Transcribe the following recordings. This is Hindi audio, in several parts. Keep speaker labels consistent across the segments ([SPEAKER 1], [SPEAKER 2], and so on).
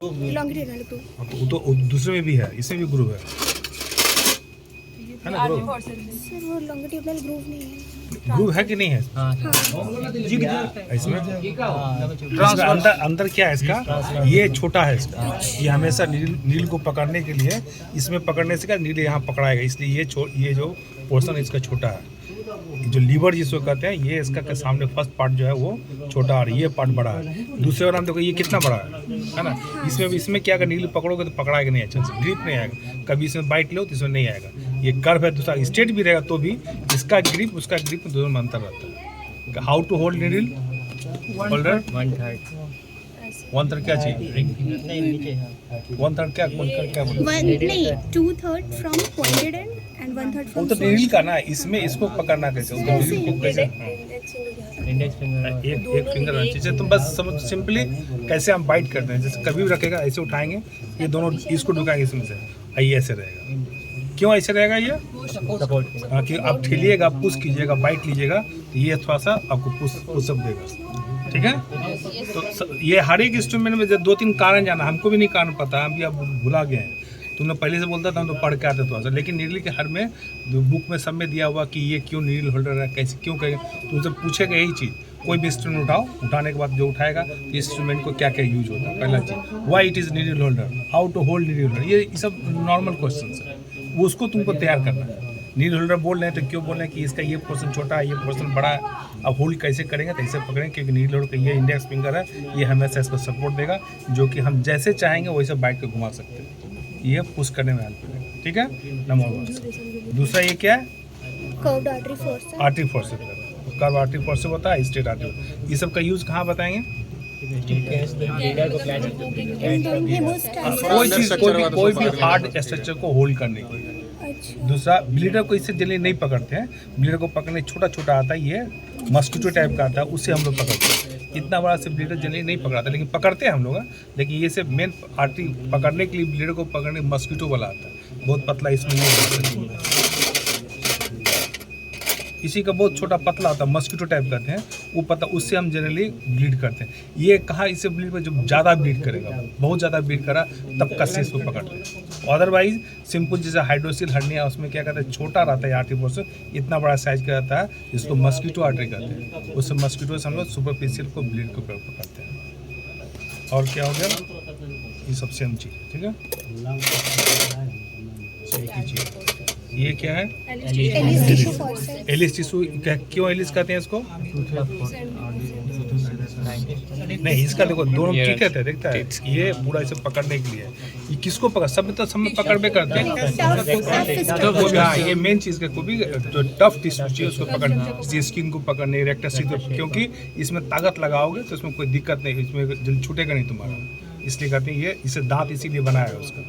[SPEAKER 1] Longitudinal groove.
[SPEAKER 2] तो दूसरे में भी है, इसमें भी ग्रूव है ना ग्रूव?
[SPEAKER 1] सर वो लॉन्गिट्यूडनल ग्रूव नहीं है।
[SPEAKER 2] ग्रूव है कि नहीं है
[SPEAKER 1] हाँ
[SPEAKER 2] इसमें? अंदर क्या है इसका? ये छोटा है इसका, ये हमेशा नील को पकड़ने के लिए, इसमें पकड़ने से क्या नील यहाँ पकड़ाएगा, इसलिए ये जो पोर्शन इसका छोटा है। जो लीवर जिसको कहते हैं, ये इसका के सामने फर्स्ट पार्ट जो है वो छोटा और ये पार्ट बड़ा है। दूसरे वाला हम देखो ये कितना बड़ा है ना? इसमें क्या अगर नील पकड़ोगे तो पकड़ाएगा नहीं, अच्छा से ग्रिप नहीं आएगा। कभी इसमें बाइट लो तो इसमें नहीं आएगा। ये कर्व है, दूसरा स्ट्रेट भी रहेगा तो भी इसका ग्रिप उसका ग्रिप दोनों में अंतर रहता है। How to hold needle holder? 1/3 क्या चाहिए? 1/3 क्या
[SPEAKER 1] नहीं 2/3 फ्रॉम पॉइंटेड एंड 1/3
[SPEAKER 2] वो
[SPEAKER 1] फ्रॉम
[SPEAKER 2] तो नीडल का ना, इसमें इसको पकड़ना कैसे? वो तो नीडल को कैसे?
[SPEAKER 3] इंडेक्स फिंगर
[SPEAKER 2] एक फिंगर नीचे। तुम बस समझ सिंपली कैसे हम बाइट करते हैं। जैसे कभी भी रखेगा ऐसे उठाएंगे, ये दोनों इसको ढुकाएंगे इसमें से, ये ऐसे रहेगा। क्यों ऐसे रहेगा ये?
[SPEAKER 3] सपोर्ट
[SPEAKER 2] कि आप ठेलिएगा, पुश कीजिएगा, बाइट लीजिएगा तो ये थोड़ा सा आपको पुशअप देगा, ठीक है? तो ये हर एक इंस्ट्रूमेंट में 2-3 कारण जाना, हमको भी नहीं कारण पता, हम भी अब भुला गए हैं। तुमने पहले से बोलता था, हम तो पढ़ के आते थोड़ा सा। लेकिन नीडल के हर में बुक में सब में दिया हुआ कि ये क्यों नीडल होल्डर है, कैसे क्यों करेंगे, तुमसे पूछेगा यही चीज़। कोई भी इंस्ट्रूमेंट उठाओ, उठाने के बाद जो उठाएगा तो इंस्ट्रूमेंट को क्या क्या यूज होता है, पहला चीज़ why it is needle holder, how to hold needle holder, ये सब नॉर्मल क्वेश्चन है, वो उसको तुमको तैयार करना है। नीडल होल्डर बोल रहे हैं तो क्यों बोल रहे हैं कि इसका ये पोर्शन छोटा है, ये पोर्शन बड़ा है, अब होल्ड कैसे करेंगे तो ऐसे पकड़ेंगे, क्योंकि नीडल होल्डर का ये इंडेक्स फिंगर है, ये हमेशा इसको सपोर्ट देगा, जो कि हम जैसे चाहेंगे वैसे बाइक को घुमा सकते हैं। ये पुश करने में हेल्प करेगा, ठीक है? नंबर 1। दूसरा ये क्या है?
[SPEAKER 1] Curved artery force.
[SPEAKER 2] Artery force, curve artery force होता है, स्ट्रेट आर्टरी। ये सब का यूज़ कहाँ बताएंगे? कोई भी हार्ड स्ट्रक्चर को होल्ड करने के लिए।
[SPEAKER 1] अच्छा।
[SPEAKER 2] दूसरा, ब्लीडर को इससे जल्दी नहीं पकड़ते हैं, ब्लीडर को पकड़ने छोटा छोटा आता है, ये मस्किटो टाइप का आता है, उससे हम लोग पकड़ते हैं। इतना बड़ा से ब्लीडर जल्दी नहीं पकड़ाता, लेकिन पकड़ते हैं हम लोग, लेकिन ये से मेन आर्टरी पकड़ने के लिए ब्लीडर को पकड़ने मस्किटो वाला आता है, बहुत पतला, इसमें नहीं होता। इसी का बहुत छोटा पतला होता है, मस्किटो टाइप कहते हैं, वो पता, उससे हम जनरली ब्लीड करते हैं। ये कहाँ इससे ब्लीड पर, जब ज़्यादा ब्लीड करेगा, बहुत ज़्यादा ब्लीड करा तब कस्से इसको पकड़ते हैं। अदरवाइज सिंपल जैसे हाइड्रोसिल हर्निया, उसमें क्या कहते हैं, छोटा रहता है आर्टरी पोर्शन, इतना बड़ा साइज का रहता है, जिसको मस्किटो आर्टरी कहते हैं। उससे मस्किटो से हम लोग सुपरफिशियल को ब्लीड को पकड़ते हैं। और क्या हो गया? ये सब सेम चीज़, ठीक है? एक ही चीज़। ये क्या है? Alice tissue. क्यों एलिस कहते हैं इसको? नहीं, इसका देखो दोनों ठीक है, देखता है, ये पूरा इसे पकड़ने के लिए। ये किसको पकड़, सब में पकड़ में करते हैं। हाँ, ये मेन चीज़ का, कोई भी जो टफ टिश्यू चाहिए उसको पकड़ने, किसी स्किन को पकड़ने, रेक्टस, क्योंकि इसमें ताकत लगाओगे तो इसमें कोई दिक्कत नहीं, इसमें जल्दी छूटेगा नहीं तुम्हारा, इसलिए कहते हैं ये, इसे दांत इसीलिए बनाया है उसका,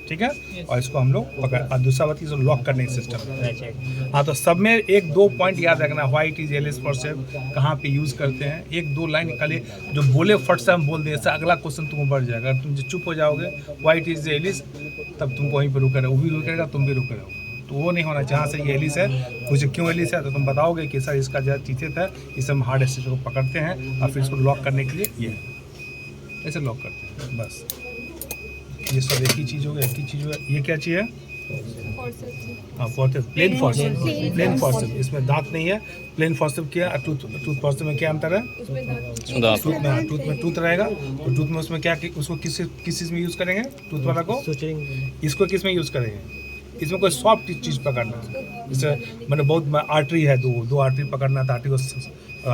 [SPEAKER 2] ठीक है? और इसको हम लोग पकड़, और दूसरा बात इसको लॉक करने का सिस्टम है। हाँ, तो सब में 1-2 पॉइंट याद रखना, व्हाइट इज एलिस फोर्सेप कहाँ पे यूज़ करते हैं, 1-2 लाइन निकालिए, जो बोले फट से हम बोल दें, ऐसा अगला क्वेश्चन तुमको बढ़ जाएगा। तुम जो चुप हो जाओगे व्हाइट इज एलिस, तब तुमको वहीं पर रुकेगा, वो भी रुकेगा, तुम भी रुके रहोगे, तो वो नहीं होना। जहाँ से ये एलिस है, मुझे क्यों एलिस है, तो तुम बताओगे कि सर इसका जो चीज़ें था, इसे हम हार्ड स्ट्रक्चर को पकड़ते हैं और फिर इसको लॉक करने के लिए ये ऐसे लॉक करते हैं, बस। ये सब एक ही चीज़ हो गया, एक ही चीज़ हो गया। ये क्या चीज़ है? हाँ, forceps, plain forceps, plain forceps. इसमें दांत नहीं है। प्लेन फोर्सेप क्या, टूथ फोर्सेप में क्या अंतर है? टूथ में टूथ रहेगा, तो टूथ में उसमें क्या, उसको किस चीज़ में यूज़ करेंगे? टूथ वाला को इसको किस में यूज़ करेंगे? इसमें कोई सॉफ्ट चीज़ पकड़ना, जैसे मैंने बहुत आर्टरी है, दो आर्टरी पकड़ना था, आर्टरी को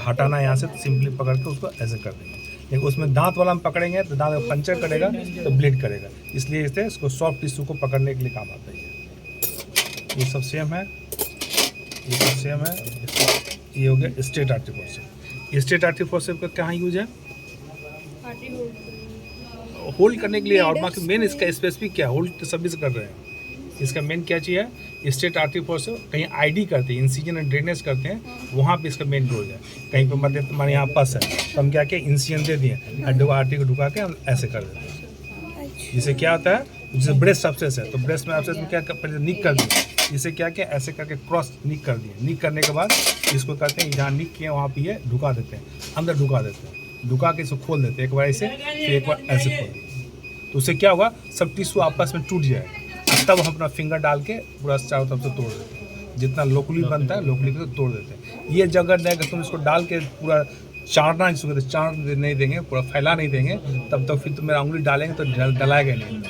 [SPEAKER 2] हटाना यहाँ से, सिंपली पकड़ के उसको ऐसे कर देंगे। लेकिन उसमें दांत वाला हम पकड़ेंगे तो दांत पंचर करेगा तो ब्लीड करेगा, इसलिए इसे इसको सॉफ्ट टिश्यू को पकड़ने के लिए काम आता है। ये सब सेम है, ये सब सेम है। ये हो गया straight artery forceps. Straight artery forceps का कहाँ यूज है? होल्ड करने के लिए। और बाकी मेन इसका स्पेसिफिक क्या, होल्ड तो सभी से कर रहे हैं, इसका मेन क्या चाहिए? Straight artery forceps. कहीं आईडी करते हैं, इंसिजन एंड ड्रेनेज करते हैं, वहाँ पे इसका मेन रोल है। कहीं पर मतलब हमारे यहाँ पस है तो हम क्या किया, इंसिजन दे दिए, आर्टरी को ढुका के हम ऐसे कर देते हैं। जिससे क्या होता है, जैसे ब्रेस्ट एब्सेस है तो ब्रेस्ट में एब्सेस में क्या पहले निक कर दिया, इसे क्या किया, ऐसे करके क्रॉस निक कर दिए। निक करने के बाद इसको कहते हैं, जहाँ निक किए वहाँ पे ये ढुका देते हैं, अंदर ढुका देते हैं, ढुका के इसको खोल देते हैं, एक बार ऐसे, फिर एक बार ऐसे खोल देते हैं। तो उससे क्या होगा, सब टिश्यू आपस में टूट जाएगा। तब हम अपना फिंगर डाल के पूरा चारों तरफ से तोड़ देते हैं, जितना लोकली बनता है लोकली को तोड़ देते हैं। ये जगह नहीं, तुम इसको डाल के पूरा चाड़ना, जिसको कहते हैं चाड़ नहीं देंगे, पूरा फैला नहीं देंगे, तब तक फिर तुम मेरा उंगली डालेंगे तो डलाएगा नहीं,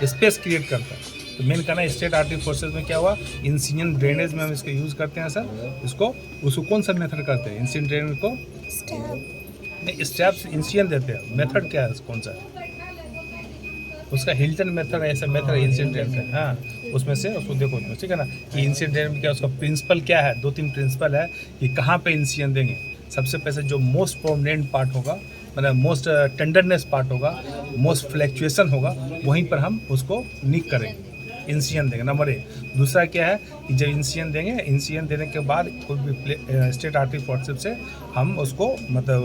[SPEAKER 2] स्पेस क्रिएट करता है। तो मेन कहना है स्टेट आर्टिक फोर्सेज में क्या हुआ, इंसिजन ड्रेनेज में हम इसको यूज़ करते हैं सर। इसको उसको कौन सा मेथड करते हैं, इंसिजन ड्रेनेज को नहीं, स्टेप्स इंसिजन देते हैं। मेथड क्या है कौन सा है उसका, हिल्टन मेथड ऐसा मेथड इंसिजन ड्रेन का। हाँ, उसमें से उसको देखो, ठीक है ना, कि इंसिजन ड्रेन में क्या उसका प्रिंसिपल क्या है, 2-3 प्रिंसिपल है कि कहाँ पे इंसिजन देंगे। सबसे पहले जो मोस्ट प्रोमिनेंट पार्ट होगा, मतलब मोस्ट टेंडरनेस पार्ट होगा, मोस्ट फ्लैक्चुएशन होगा, वहीं पर हम उसको निक करेंगे, इंसिजन देंगे, नंबर 1। दूसरा क्या है कि जब इंसिजन देंगे, इंसिजन देने के बाद कोई भी स्टेट आर्टिक फोर्सेप्स से हम उसको मतलब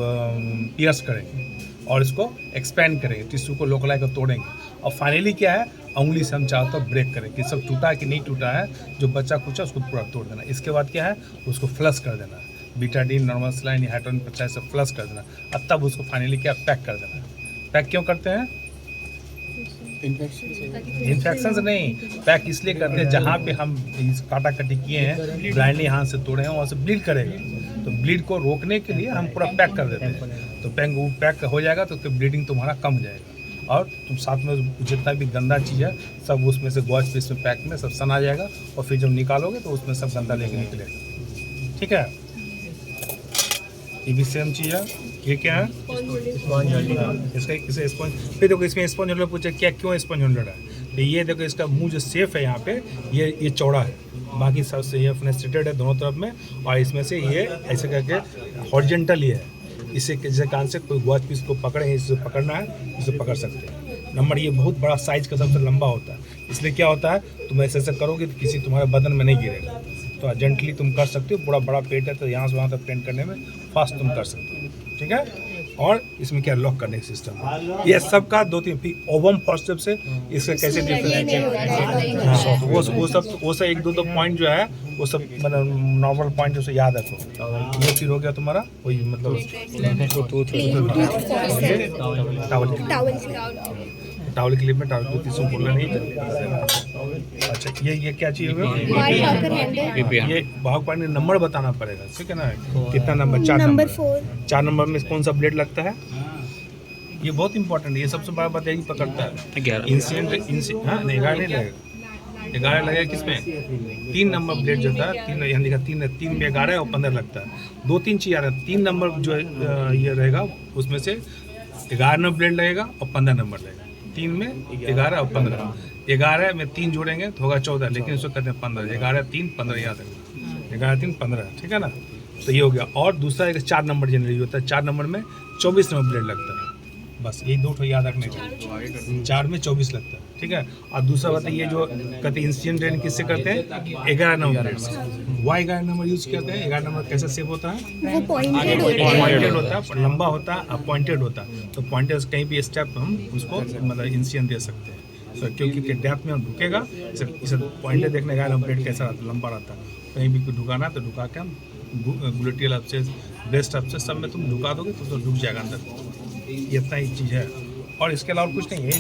[SPEAKER 2] पियर्स करेंगे और इसको एक्सपेंड करेंगे, टिश्यू को लोकलाइज को तोड़ेंगे। और फाइनली क्या है, उंगली से हम चाहते तो ब्रेक करें कि सब टूटा है कि नहीं टूटा है, जो बच्चा कुछ है उसको पूरा तोड़ देना। इसके बाद क्या है, उसको फ्लश कर देना, बीटाडीन, नॉर्मल सलाइन या हाइड्रोजन पेरोक्साइड से फ्लश कर देना। अब तब उसको फाइनली क्या, पैक कर देना। पैक क्यों करते हैं, इन्फेक्शन नहीं, पैक इसलिए करते हैं जहाँ पे हम काटा कटी किए हैं, ब्लाइंडली हाथ से तोड़े हैं, वहाँ से ब्लीड करेगा, तो ब्लीड को रोकने के लिए हम पूरा पैक कर देते हैं। तो पैक हो जाएगा तो फिर ब्लीडिंग तुम्हारा कम हो जाएगा, और तुम साथ में जितना भी गंदा चीज़ है सब उसमें से गॉज पीस में पैक में सब सन आ जाएगा, और फिर जब निकालोगे तो उसमें सब गंदा लेके निकलेगा। ठीक है, ये भी सेम चीज़ है। ये क्या है, इसका इसे स्पॉन्ज। फिर देखो इसमें स्पॉन्ज होल्डर पूछे क्या, क्यों स्पॉन्ज होल्डर है, तो ये देखो इसका मुंह जो सेफ है यहाँ पे, ये चौड़ा है, बाकी सबसे ये फेनेस्ट्रेटेड है दोनों तरफ में, और इसमें से ये ऐसे करके हॉरिजॉन्टल ही है। इससे जैसे कान से कोई वॉच पीस को पकड़े, इससे पकड़ना है, इसे पकड़ सकते हैं। नंबर ये बहुत बड़ा साइज का सबसे लंबा होता है, इसलिए क्या होता है, तुम ऐसे ऐसे करोगे तो किसी तुम्हारे बदन में नहीं गिरेगा, तो अर्जेंटली तुम कर सकते हो। पूरा बड़ा पेट है तो यहाँ से वहाँ तक पेंट करने में फास्ट तुम कर सकते हो। ठीक है, और इसमें क्या लॉक करने का सिस्टम है, ये सब का 2-3। फिर ओवम फॉर्सेप्स से इसका कैसे डिफरेंस है, हाँ, वो सब 1-2 पॉइंट जो है वो सब मतलब नॉर्मल पॉइंट उसे याद रखो। ये फिर हो गया तुम्हारा वही मतलब टावल क्लिप में टावल को तीसों बोलना नहीं। अच्छा, ये क्या चीज़ है, ये भाग पॉइंट नंबर बताना पड़ेगा, ठीक है ना, कितना नंबर, 4 नंबर। 4 नंबर में कौन सा ब्लेड लगता है, ये बहुत इंपॉर्टेंट है, ये सबसे बड़ा बात यही पकड़ता है। इंसिडेंट हाँ नहीं, 11 नहीं लगेगा, 11 लगेगा किसमें, 3 नंबर ब्लेड जो था, 3 यहाँ लिखा 3 में 11 और 15 लगता है। 2-3 चीज़ आ रहा है, 3 नंबर जो ये रहेगा उसमें से 11 नंबर ब्लेड लगेगा और 15 नंबर लगेगा। 3 में 11 और 15, 11 में 3 जोड़ेंगे तो होगा 14, लेकिन इसको कहते हैं 15। 11, 3, 15 याद रखना, 11, 3, 15, ठीक है ना। तो ये हो गया। और दूसरा एक 4 नंबर जनरली होता है, 4 नंबर में 24 नंबर ब्लेड लगता है। बस यही 2 याद रखने का, 4 में 24 लगता है, ठीक है। और दूसरा बात ये जो कहते हैं इंसिडेंट ड्रेन किससे करते हैं, 11 नंबर ब्लेड से। वाई 11 नंबर यूज करते हैं। 11 नंबर कैसे सेव होता है,
[SPEAKER 1] वो पॉइंटेड
[SPEAKER 2] होता है, लंबा होता है, पॉइंटेड होता है। तो पॉइंटेड कहीं भी स्टेप हम उसको मतलब इंसिडेंट दे सकते हैं। तो क्योंकि डेप्थ में हम ढुकेगा, इसे पॉइंटेड देखने का ब्लेड कैसा रहता है, लंबा रहता है। कहीं भी ढुकाना तो ढुका के हम ग्लूटियल अपसेस, ब्रेस्ट अपसेस सब में तुम ढुका दोगे तो ढुक जाएगा अंदर। ये इतना ही चीज़ है, और इसके अलावा कुछ नहीं है।